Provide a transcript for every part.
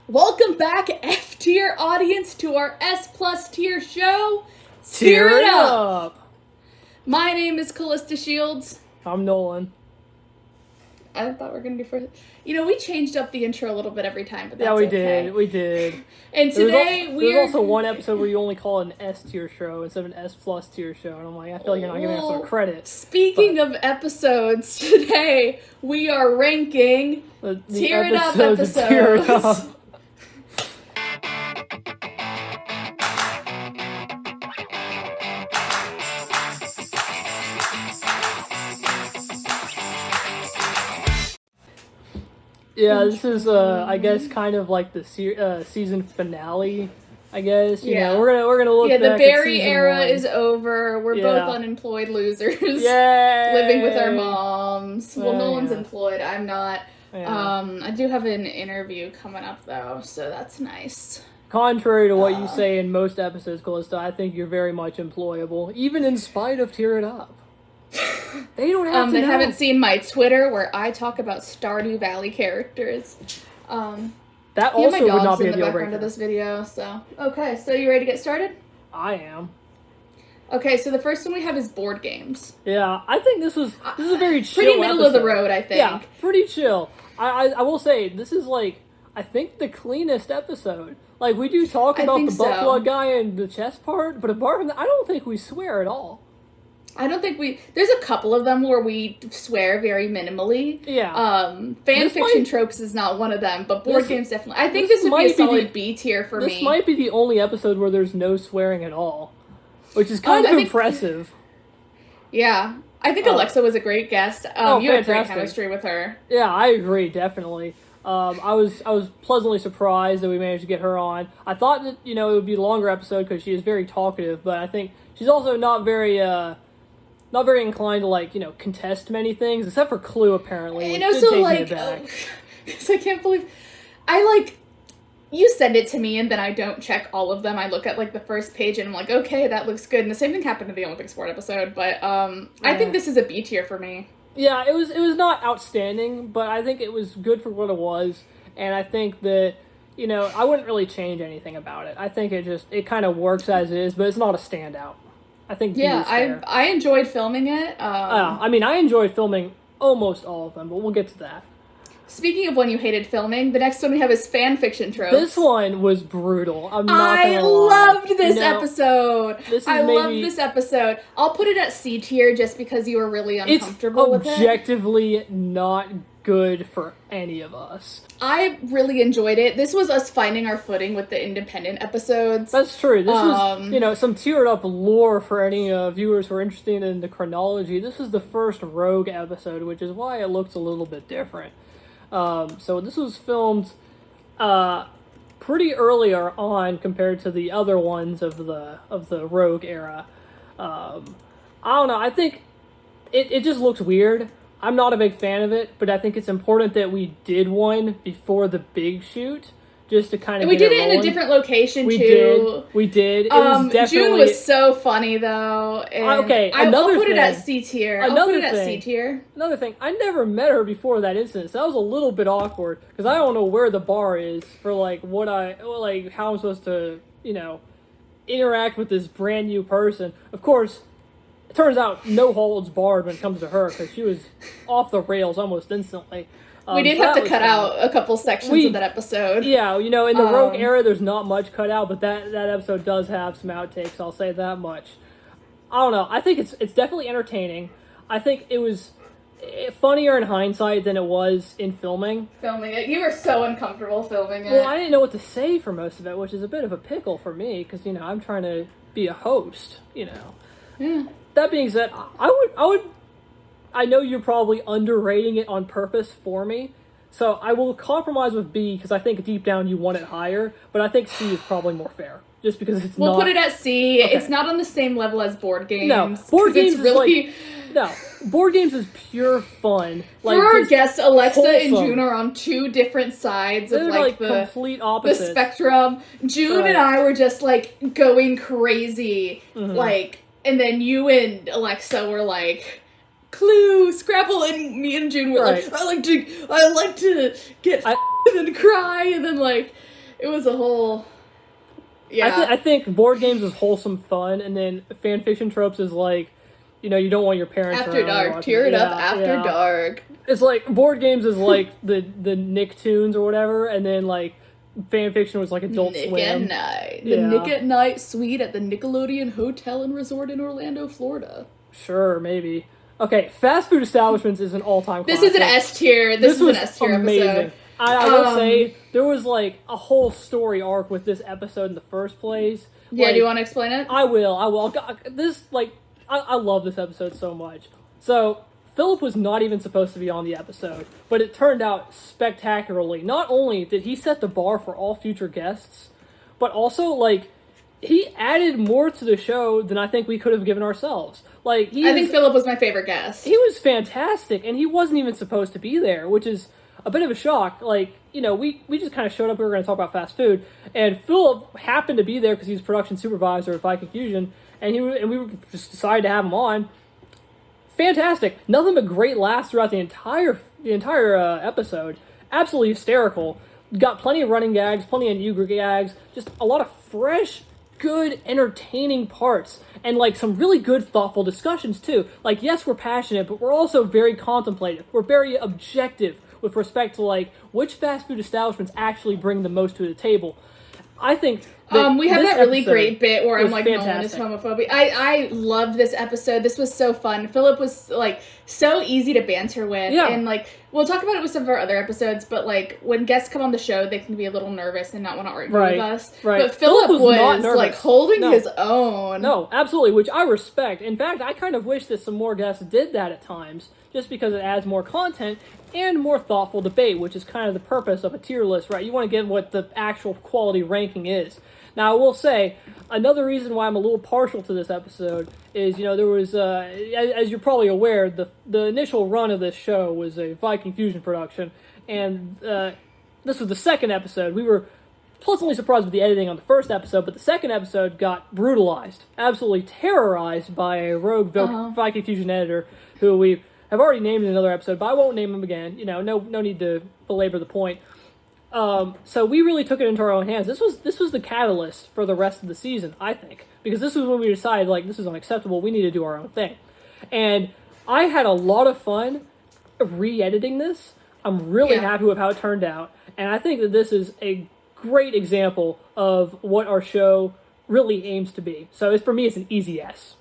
Welcome back, F tier audience, to our S plus tier show. Tear it up! My name is Kalista Shields. I'm Nolan. I thought we were going to do first. You know, we changed up the intro a little bit every time, but that's Yeah, we did. And today there's also one episode where you only call it an S tier show instead of an S plus tier show, and I'm like, I feel like you're not giving us some credit. Speaking of episodes, today we are ranking the Tear It Up episodes. Tear It Up. Yeah, this is, I guess, kind of like the season finale, I guess. You know, we're gonna look back the at Barry season era 1. is over. We're both unemployed losers. Yay! Living with our moms. Well, Nolan's employed. I'm not. Yeah. I do have an interview coming up, though, so that's nice. Contrary to what you say in most episodes, Kalista, I think you're very much employable, even in spite of Tear It Up. They don't have to They know. haven't seen my Twitter where I talk about Stardew Valley characters. That also would not be a in the deal background breaker. of this video, so. Okay, so you ready to get started? I am. Okay, so the first one we have is board games. Yeah, I think this is a very chill Pretty middle episode. of the road, I think. Yeah, pretty chill. I will say, this is like, I think the cleanest episode. Like, we do talk about the butt plug guy and the chest part, but apart from that, I don't think we swear at all. I don't think there's a couple of them where we swear very minimally. Yeah. Fanfiction tropes is not one of them, but board games definitely. I think this would be a solid B tier for me. This might be the only episode where there's no swearing at all, which is kind of impressive. Yeah. I think Alexa was a great guest. You had great chemistry with her. Yeah, I agree, definitely. I was pleasantly surprised that we managed to get her on. I thought that, it would be a longer episode because she is very talkative, but I think she's also not very inclined to, contest many things, except for Clue, apparently. And also, because I can't believe, you send it to me and then I don't check all of them. I look at, the first page and I'm like, okay, that looks good. And the same thing happened to the Olympic sport episode, but I think this is a B tier for me. Yeah, it was not outstanding, but I think it was good for what it was, and I think that, I wouldn't really change anything about it. I think it kind of works as is, but it's not a standout. I think I enjoyed filming it. I enjoyed filming almost all of them, but we'll get to that. Speaking of when you hated filming, the next one we have is fan fiction tropes. This one was brutal. I'm not gonna lie. Loved this episode. I loved this episode. I'll put it at C tier just because you were really uncomfortable with it. It's objectively not good for any of us. I really enjoyed it. This was us finding our footing with the independent episodes. That's true. This was, some teared up lore for any viewers who are interested in the chronology. This was the first Rogue episode, which is why it looks a little bit different. So this was filmed pretty earlier on compared to the other ones of the Rogue era. I don't know. I think it just looks weird. I'm not a big fan of it, but I think it's important that we did one before the big shoot, just to kind of. And we did it in a different location too. We did. It was definitely. June was so funny though. Okay, I'll put it at C tier. Another thing, I never met her before that incident, so that was a little bit awkward because I don't know where the bar is for how I'm supposed to interact with this brand new person. Of course. It turns out no holds barred when it comes to her because she was off the rails almost instantly. We did have to cut out a couple sections of that episode. Yeah, in the Rogue era, there's not much cut out, but that episode does have some outtakes. I'll say that much. I don't know. I think it's definitely entertaining. I think it was funnier in hindsight than it was in filming. Filming it, you were so uncomfortable filming it. Well, I didn't know what to say for most of it, which is a bit of a pickle for me because I'm trying to be a host. Yeah. That being said, I know you're probably underrating it on purpose for me, so I will compromise with B because I think deep down you want it higher, but I think C is probably more fair, just because it's We'll put it at C. Okay. It's not on the same level as board games. No, board games is really... board games is pure fun. For our guests, Alexa and June are on two different sides of the complete opposites. The spectrum. June and I were just going crazy, and then you and Alexa were Clue, Scrabble, and me and June were I like to get and then cry, and then It was a whole... Yeah. I think board games is wholesome fun, and then fan fiction tropes is like, you know, you don't want your parents After dark. Tear it up after dark. It's like, board games is like the Nicktoons or whatever, and then like fan fiction was like Adult Swim. Nick at Night. The Nick at Night suite at the Nickelodeon Hotel and Resort in Orlando, Florida. Sure, maybe. Okay, fast food establishments is an all-time classic. This is an S tier. This is an S tier episode. I will say, there was like a whole story arc with this episode in the first place. Yeah, like, do you want to explain it? I will. This, like, I love this episode so much. So, Philip was not even supposed to be on the episode, but it turned out spectacularly. Not only did he set the bar for all future guests, but also, like, he added more to the show than I think we could have given ourselves. Like, I think Philip was my favorite guest. He was fantastic, and he wasn't even supposed to be there, which is a bit of a shock. Like, you know, we just kind of showed up, we were going to talk about fast food, and Philip happened to be there because he was production supervisor at Viking Fusion, and we just decided to have him on. Fantastic. Nothing but great laughs throughout the entire episode. Absolutely hysterical. Got plenty of running gags, plenty of new gags, just a lot of fresh, good, entertaining parts, and like some really good, thoughtful discussions too. Like, yes, we're passionate, but we're also very contemplative. We're very objective with respect to like which fast food establishments actually bring the most to the table. I think we have that really great bit where I'm like, fantastic. Nolan is homophobic. I loved this episode. This was so fun. Philip was like so easy to banter with. Yeah. And like, we'll talk about it with some of our other episodes, but like when guests come on the show, they can be a little nervous and not want to argue with us. Right. But Philip was like holding his own. No, absolutely, which I respect. In fact, I kind of wish that some more guests did that at times, just because it adds more content and more thoughtful debate, which is kind of the purpose of a tier list, right? You want to get what the actual quality ranking is. Now, I will say, another reason why I'm a little partial to this episode is, you know, there was, as you're probably aware, the initial run of this show was a Viking Fusion production, and this was the second episode. We were pleasantly surprised with the editing on the first episode, but the second episode got brutalized, absolutely terrorized by a rogue Viking Fusion editor who we have already named in another episode, but I won't name him again. You know, no need to belabor the point. So we really took it into our own hands. This was the catalyst for the rest of the season, I think, because this was when we decided, like, this is unacceptable. We need to do our own thing. And I had a lot of fun re-editing this. I'm really happy with how it turned out, and I think that this is a great example of what our show really aims to be. So for me, it's an easy S.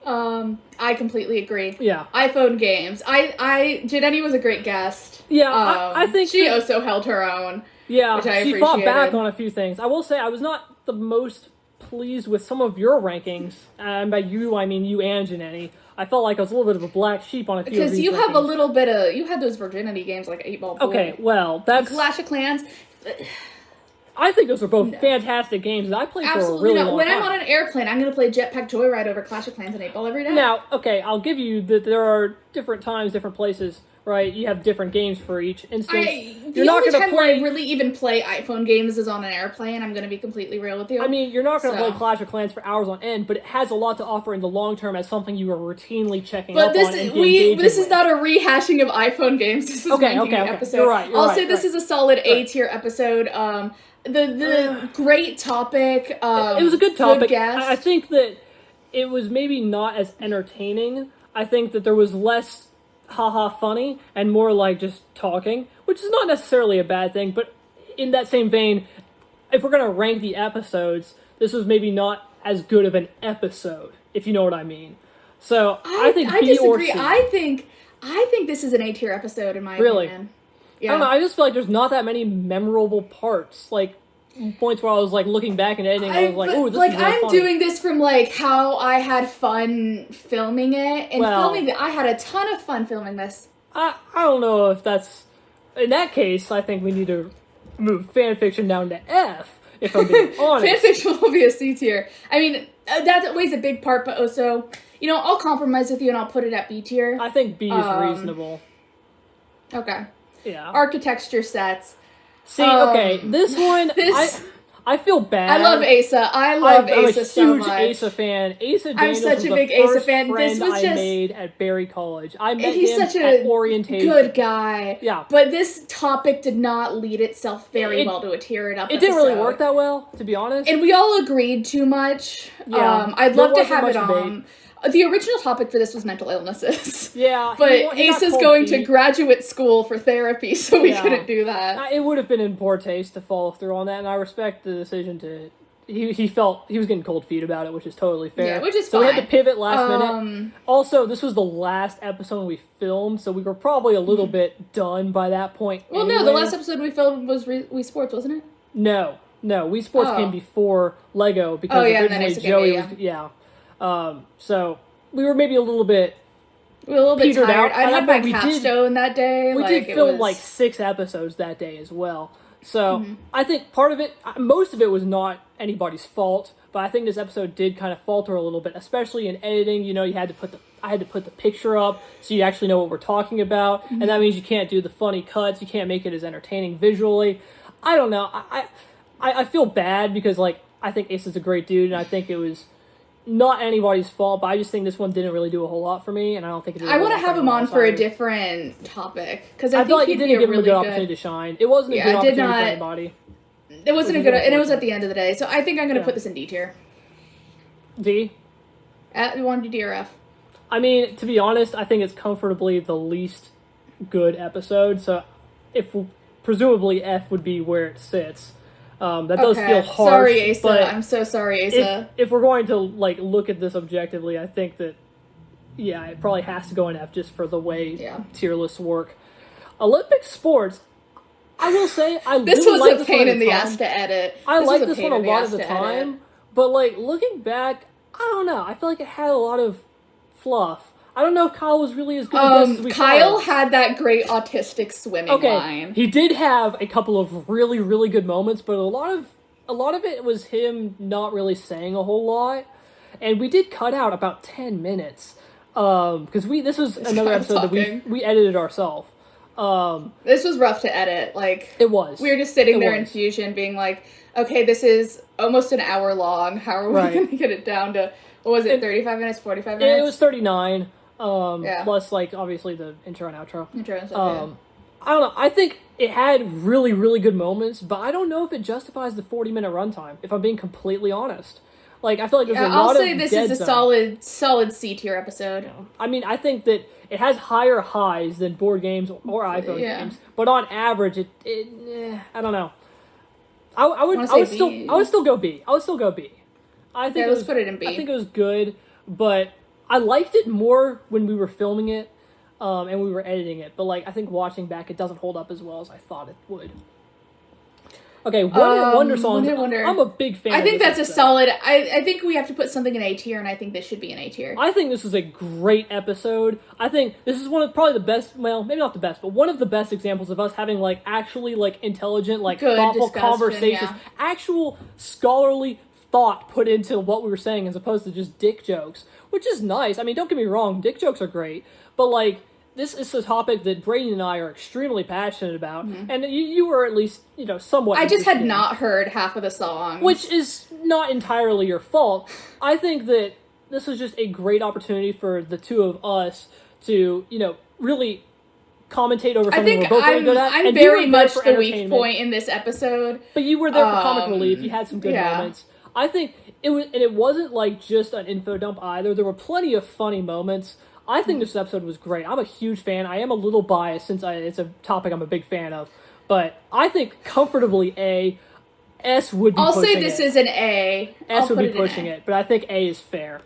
I completely agree. Yeah. iPhone games. Jenny was a great guest. Yeah, I think she also held her own. Yeah, which I she fought back on a few things. I will say I was not the most pleased with some of your rankings, and by you I mean you and Jenny. I felt like I was a little bit of a black sheep on a few of these because you rankings. have a little bit of you had those virginity games like 8-Ball Pool. Okay, well that's Clash of Clans. I think those are both fantastic games that I played for a really long time. When I'm on an airplane, I'm going to play Jetpack Joyride over Clash of Clans and 8-Ball every day. Now, okay, I'll give you that there are different times, different places, right? You have different games for each instance. The only time where I really even play iPhone games is on an airplane. I'm going to be completely real with you. I mean, you're not going to play Clash of Clans for hours on end, but it has a lot to offer in the long term as something you are routinely checking up on. But this is not a rehashing of iPhone games. This is okay. episode. You're right. I'll say this is a solid A tier episode. The great topic. It was a good topic. Good guest. I think that it was maybe not as entertaining. I think that there was less haha funny and more like just talking, which is not necessarily a bad thing, but in that same vein, if we're going to rank the episodes, this was maybe not as good of an episode, if you know what I mean. So I think I B disagree. or C. I think this is an A tier episode in my opinion. Yeah. I don't know, I just feel like there's not that many memorable parts, like points where I was like looking back and editing, I was like, "Oh, this is really I'm funny." doing this from like how I had fun filming it, and I had a ton of fun filming this. I don't know if that's in that case. I think we need to move fanfiction down to F. If I'm being honest, fanfiction will be a C tier. I mean, that always a big part, but also, you know, I'll compromise with you and I'll put it at B tier. I think B is reasonable. Okay. Yeah. Architecture sets. See, okay, this one, I feel bad. I love Asa. I'm a so huge much. Asa fan. Asa I'm Daniels such was a the big first Asa fan. friend This was I just made at Berry College. I met he's him such a at orientation. good guy. Yeah. But this topic did not lead itself very well to a tear it up. It didn't really work that well, to be honest. And we all agreed too much. Yeah. I'd love to have it debate. on. The original topic for this was mental illnesses. Yeah. But Asa's going to graduate school for therapy, so we couldn't do that. It would have been in poor taste to follow through on that, and I respect the decision to... He felt he was getting cold feet about it, which is totally fair. Yeah, which is so fine. We had to pivot last minute. Also, this was the last episode we filmed, so we were probably a little bit done by that point. Well, anyway. no, the last episode we filmed was Wii Sports, wasn't it? No, Wii Sports came before Lego because originally Joey was so we were maybe a little bit. We were a little bit tired. I had my we capstone that day. We did film like 6 episodes that day as well. So I think part of it, most of it was not anybody's fault, but I think this episode did kind of falter a little bit, especially in editing. You know, I had to put the picture up so you actually know what we're talking about, and that means you can't do the funny cuts. You can't make it as entertaining visually. I don't know. I feel bad because like I think Ace is a great dude, and I think it was not anybody's fault, but I just think this one didn't really do a whole lot for me, and I don't think it did. I want to have him on for a different topic because I feel like it didn't give him a good opportunity to shine. It wasn't a good opportunity for anybody. It wasn't a good, and it was at the end of the day. So I think I'm going to put this in D tier. D? You want D or F? I mean, to be honest, I think it's comfortably the least good episode. So, presumably F would be where it sits. That does feel harsh. Sorry, Asa. But I'm so sorry, Asa. If we're going to like look at this objectively, I think that it probably has to go in F just for the way tier lists work. Olympic sports. I will say this really was a pain in the ass to edit. I like this one a lot of the time, but like looking back, I don't know. I feel like it had a lot of fluff. I don't know if Kyle was really as good at this as we Kyle thought. had that great autistic swimming line. He did have a couple of really, really good moments, but a lot of it was him not really saying a whole lot. And we did cut out about 10 minutes. Because this was another episode that we edited ourselves. This was rough to edit. Like it was. We were just sitting there in Fusion being like, okay, this is almost an hour long. How are we going to get it down to, what was it, 35 minutes, 45 minutes? It was 39. Plus, like, obviously the intro and outro. I don't know. I think it had really, really good moments, but I don't know if it justifies the 40-minute runtime, if I'm being completely honest. Like, I feel like there's a lot of I'll say this is a solid C tier episode. Yeah. I mean, I think that it has higher highs than board games or iPhone games, but on average, I don't know. I would still go B. I think let's put it in B. I think it was good, but I liked it more when we were filming it, and we were editing it. But like, I think watching back, it doesn't hold up as well as I thought it would. Okay, One Hit Wonder songs. I'm a big fan. I think that's a solid. I think we have to put something in A tier, and I think this should be an A tier. I think this is a great episode. I think this is one of probably the best. Well, maybe not the best, but one of the best examples of us having like actually like intelligent, like thoughtful conversations, actual scholarly thought put into what we were saying as opposed to just dick jokes, which is nice. I mean, don't get me wrong, dick jokes are great, but like. This is a topic that Brayden and I are extremely passionate about, and you were at least, somewhat I just had not heard half of the songs. Which is not entirely your fault. I think that this was just a great opportunity for the two of us to, really commentate over something we're both very good at. I'm very much the weak point in this episode. But you were there for comic relief. You had some good moments. I think it wasn't like just an info dump either. There were plenty of funny moments. I think this episode was great. I'm a huge fan. I am a little biased since it's a topic I'm a big fan of. But I think comfortably A. S would be pushing it. I'll say this is an A. S would be pushing it, but I think A is fair.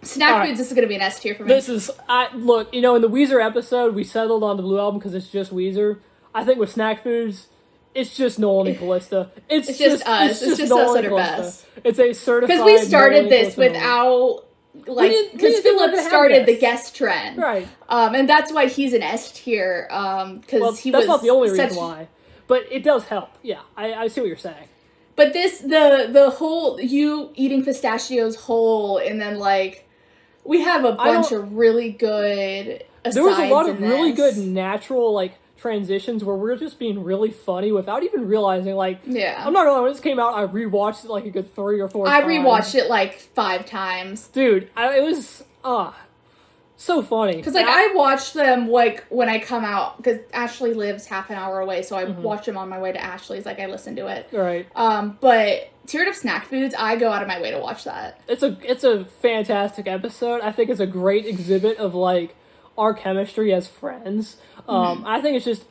Snack Foods, this is going to be an S tier for me. This is, look, in the Weezer episode, we settled on the Blue Album because it's just Weezer. I think with Snack Foods, it's just Nolan and Kalista. It's just us. It's just us at our best. It's a certified because we started this without... because Philip started the guest trend, right? And that's why he's an S tier. Because that's not the only reason why, but it does help. Yeah, I see what you're saying. But the whole you eating pistachios whole, and then like we have a bunch of really good asides. There was a lot of really good natural like transitions where we're just being really funny without even realizing, like, yeah. I'm not gonna lie, when this came out, I rewatched it like a good 3 or 4 I times. rewatched it like 5 times. Dude, it was, so funny. Because, like, I watch them, like, when I come out, because Ashley lives half an hour away, so I watch them on my way to Ashley's, like, I listen to it. Right. But Tiered Up Snack Foods, I go out of my way to watch that. It's a fantastic episode. I think it's a great exhibit of, like, our chemistry as friends. I think it's just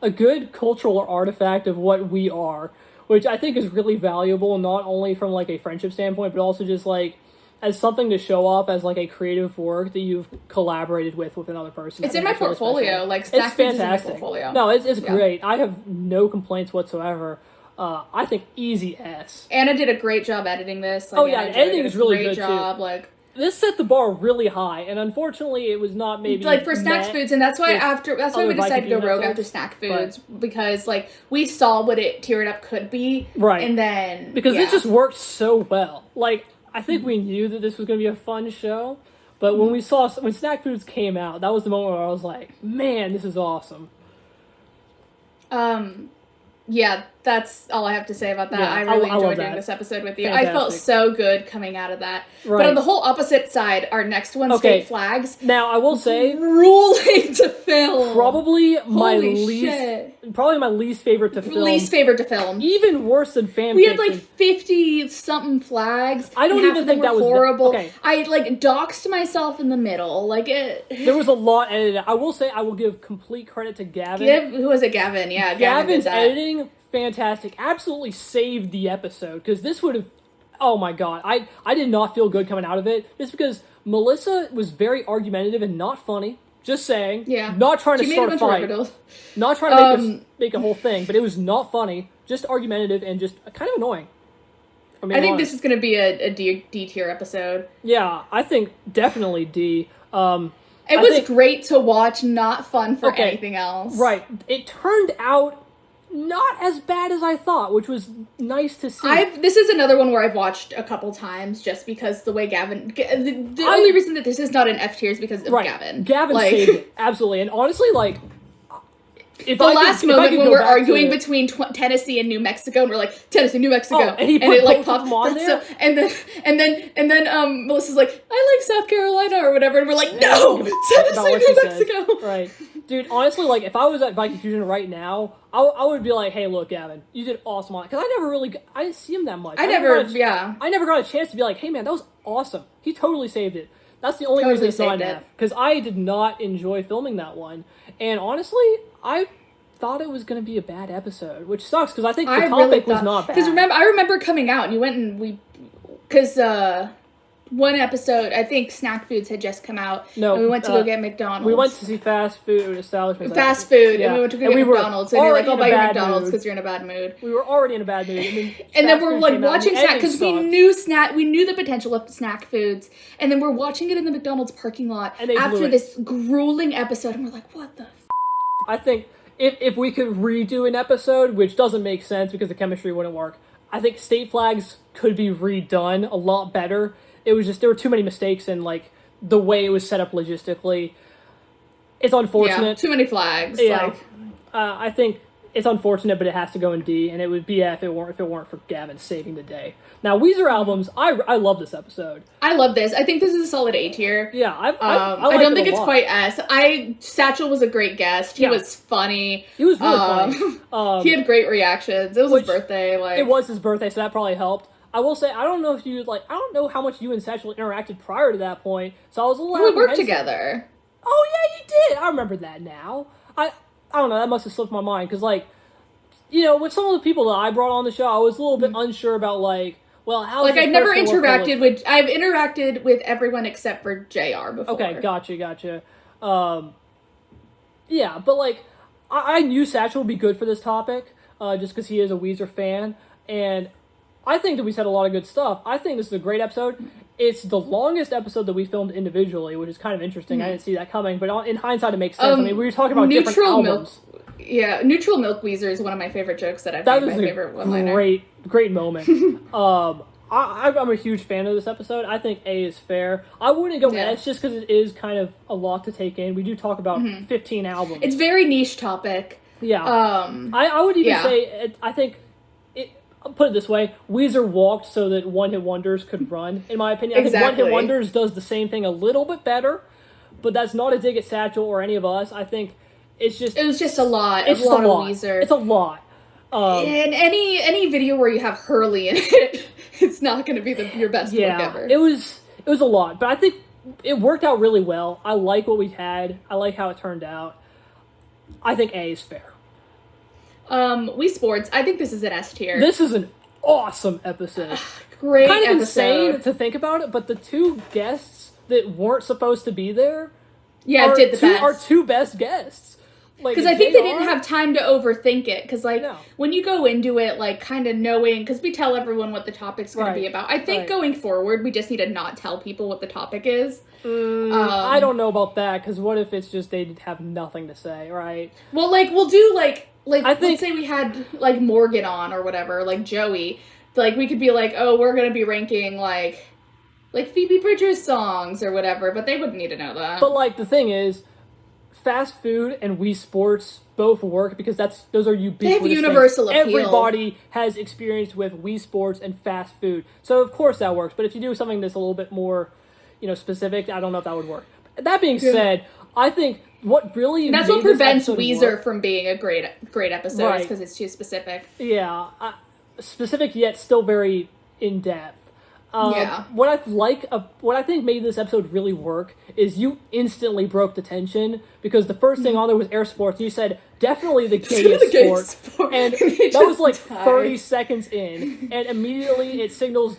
a good cultural artifact of what we are, which I think is really valuable, not only from, like, a friendship standpoint, but also just, like, as something to show off as, like, a creative work that you've collaborated with another person. It's in my portfolio. Like, Snack Foods is in my portfolio. No, it's great. I have no complaints whatsoever. I think easy S. Anna did a great job editing this. Like, editing is really good, job. too. Like, this set the bar really high, and unfortunately, it was not maybe like for Snack Foods, and that's why we decided to go rogue after Snack Foods, because like we saw what Tear It Up could be, right? And then because it just worked so well. Like, I think we knew that this was going to be a fun show, but when Snack Foods came out, that was the moment where I was like, man, this is awesome. Yeah, that's all I have to say about that. Yeah, I really enjoyed doing that. this episode with you. Fantastic. I felt so good coming out of that. Right. But on the whole opposite side, our next one, State Flags. Now, I will say, grueling to film. Probably my Holy least favorite to film. Least favorite to film. Even worse than fan We had fiction. like 50-something flags. I don't even think that was horrible. Okay. I like doxed myself in the middle. Like it. There was a lot edited. I will say I will give complete credit to Gavin. Who was it? Gavin. Yeah, Gavin's did that. editing, fantastic. Absolutely saved the episode, because this would have. Oh my god, I did not feel good coming out of it, just because Melissa was very argumentative and not funny. Just saying. Yeah. Not trying to start a fight. Not trying to make a whole thing, but it was not funny. Just argumentative and just kind of annoying. I think this is going to be a D tier episode. Yeah, I think definitely D. It was great to watch, not fun for anything else. Right. It turned out not as bad as I thought, which was nice to see. This is another one where I've watched a couple times just because the way Gavin... The only reason that this is not an F tier is because of Gavin. Gavin saved it, absolutely. And honestly, like... The last moment when we're arguing between Tennessee and New Mexico, and we're like, Tennessee, New Mexico, and he put it like both of them on there? So, and then Melissa's like, I like South Carolina or whatever, and we're like, no, Tennessee, New Mexico. Right, dude. Honestly, like if I was at Viking Fusion right now, I would be like, hey, look, Gavin, you did awesome on it, because I didn't see him that much. I never got a chance to be like, hey man, that was awesome. He totally saved it. That's the only reason it's not an F, because I did not enjoy filming that one. And honestly, I thought it was going to be a bad episode, which sucks, because I think the topic was not bad. Because I remember coming out, and you went and one episode, I think Snack Foods had just come out, and we went to go get McDonald's. We went to see fast food establishments. And we went to go get McDonald's, and you're like, I'll buy your McDonald's because you're in a bad mood. We were already in a bad mood. And then we're like watching Snack, because we knew the potential of Snack Foods, and then we're watching it in the McDonald's parking lot after this grueling episode, and we're like, what the I think if we could redo an episode, which doesn't make sense because the chemistry wouldn't work, I think State Flags could be redone a lot better. It was just, there were too many mistakes in, like, the way it was set up logistically. It's unfortunate. Yeah, too many flags. Yeah. I think it's unfortunate, but it has to go in D, and it would be F if it weren't for Gavin saving the day. Now, Weezer albums, I love this episode. I love this. I think this is a solid A tier. Yeah, I don't think it's quite S. Satchel was a great guest. He was funny. He was really funny. He had great reactions. It was his birthday. It was his birthday, so that probably helped. I will say, I don't know how much you and Satchel interacted prior to that point, so I was a little We worked together. Oh, yeah, you did! I remember that now. I don't know, that must have slipped my mind, because, like, you know, with some of the people that I brought on the show, I was a little bit unsure about, like, well, how I've never interacted with... I've interacted with everyone except for JR before. Okay, gotcha. Yeah, but, like, I knew Satchel would be good for this topic, just because he is a Weezer fan, and I think that we said a lot of good stuff. I think this is a great episode. It's the longest episode that we filmed individually, which is kind of interesting. I didn't see that coming, but in hindsight, it makes sense. I mean, we were talking about different albums. Neutral Milk Weezer is one of my favorite jokes that I've made. My favorite one-liner. Great moment. I'm a huge fan of this episode. I think A is fair. I wouldn't go S just because it is kind of a lot to take in. We do talk about 15 albums. It's very niche topic. Yeah. I would even say, I think, I'll put it this way, Weezer walked so that One Hit Wonders could run, in my opinion. I think One Hit Wonders does the same thing a little bit better, but that's not a dig at Satchel or any of us. I think it's just... It was just a lot. It's a lot of Weezer. It's a lot. And any video where you have Hurley in it, it's not going to be your best work ever. It was a lot, but I think it worked out really well. I like what we had. I like how it turned out. I think A is fair. Wii Sports, I think this is an S tier. This is an awesome episode. Great kind of episode. Insane to think about it, but the two guests that weren't supposed to be there did the best. Are two best guests. Because I think they didn't have time to overthink it. Because, when you go into it, kind of knowing... Because we tell everyone what the topic's going to be about. I think going forward, we just need to not tell people what the topic is. I don't know about that, because what if it's just they have nothing to say, right? Well, we'll do, let's say we had, Morgan on or whatever, Joey. We could be we're going to be ranking, Phoebe Bridgers songs or whatever, but they wouldn't need to know that. But, the thing is, fast food and Wii Sports both work because those are ubiquitous. They have universal appeal. Everybody has experience with Wii Sports and fast food, so of course that works. But if you do something that's a little bit more, specific, I don't know if that would work. That being said, I think what really and that's what prevents Weezer from being a great episode, is because it's too specific. Yeah, specific yet still very in depth. What I think made this episode really work is you instantly broke the tension because the first thing on there was air sports. And you said definitely the gayest sport, and that was 30 seconds in, and immediately it signals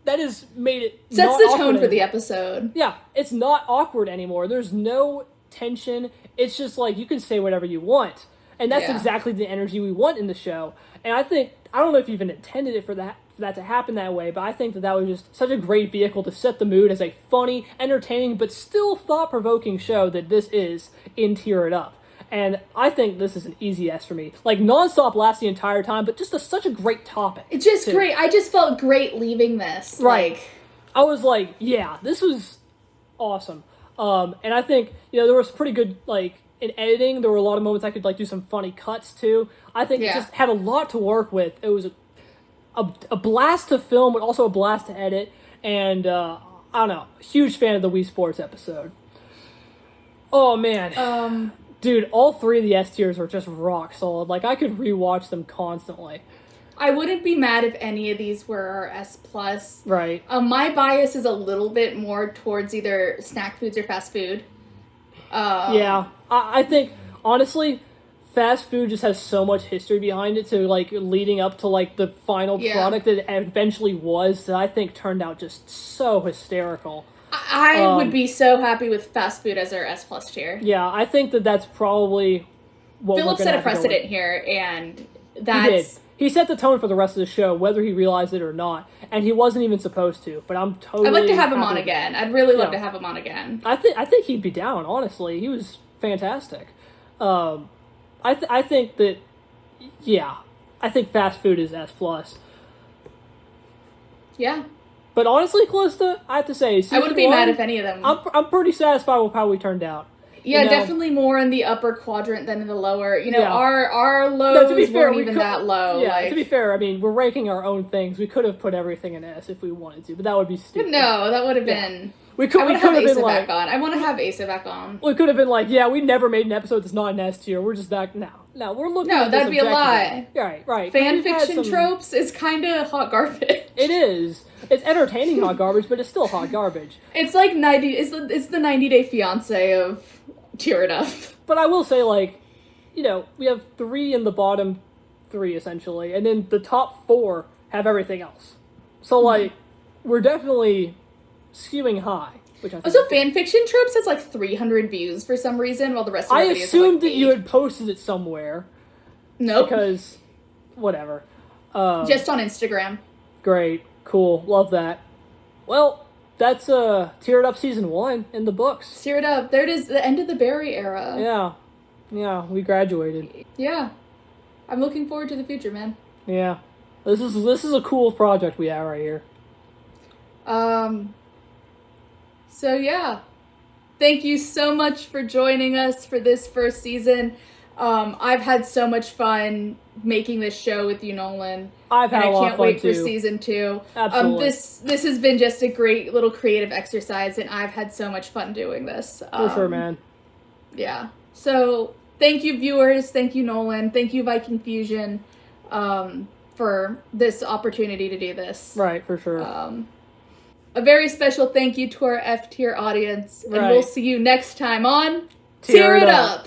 that has made it sets the tone for the episode. Yeah, it's not awkward anymore. There's no tension. It's just you can say whatever you want, and that's exactly the energy we want in the show. And I don't know if you even intended it for that to happen that way, but I think that was just such a great vehicle to set the mood as a funny, entertaining, but still thought-provoking show that this is in Tear It Up. And I think this is an easy S for me. Non-stop lasts the entire time, but just such a great topic. It's just great. I just felt great leaving this. Right. I was this was awesome. And I think, there was pretty good, in editing, there were a lot of moments I could, do some funny cuts, too. I think it just had a lot to work with. It was a blast to film, but also a blast to edit. And, I don't know, huge fan of the Wii Sports episode. Oh, man. Dude, all three of the S tiers are just rock solid. I could rewatch them constantly. I wouldn't be mad if any of these were our S+. Right. My bias is a little bit more towards either snack foods or fast food. Yeah. I think, honestly, fast food just has so much history behind it to, leading up to, the final product that it eventually was that I think turned out just so hysterical. I would be so happy with fast food as our S+ tier. Yeah, I think that's probably what Philip set a precedent here, and that's... He did. He set the tone for the rest of the show, whether he realized it or not, and he wasn't even supposed to, but I'm totally... I'd like to have him on again. I'd really love to have him on again. I think he'd be down, honestly. He was fantastic. I think that... Yeah. I think fast food is S+. Yeah. But honestly, Kalista, I have to say, I wouldn't be mad if any of them. I'm pretty satisfied with how we turned out. Yeah, definitely more in the upper quadrant than in the lower. Our lows weren't even that low. Yeah, to be fair, I mean, we're ranking our own things. We could have put everything in S if we wanted to, but that would be stupid. No, that would have been... We could have been back on. I want to have Asa back on. We could have been we never made an episode that's not an S tier. We're just that now. No, we're looking at this that'd be a lie. Right. Fan fiction tropes is kind of hot garbage. It is. It's entertaining hot garbage, but it's still hot garbage. It's 90. It's the 90 Day Fiance of Tear It Up. But I will say, we have 3 in the bottom 3 essentially, and then the top 4 have everything else. So we're definitely skewing high. Also, fanfiction tropes has 300 views for some reason, while the rest of the videos assumed that you had posted it somewhere. Nope. Because, whatever. Just on Instagram. Great. Cool. Love that. Well, that's Tear It Up Season 1 in the books. Tear It Up. There it is, the end of the Barry era. Yeah, we graduated. Yeah. I'm looking forward to the future, man. Yeah. This is a cool project we have right here. So yeah, thank you so much for joining us for this first season. I've had so much fun making this show with you, Nolan. I've had a lot of fun, I can't wait too. for season 2. Absolutely. This has been just a great little creative exercise, and I've had so much fun doing this. For sure, man. Yeah. So, thank you, viewers. Thank you, Nolan. Thank you, Viking Fusion, for this opportunity to do this. Right, for sure. A very special thank you to our F-tier audience, and Right. we'll see you next time on Tear It Up.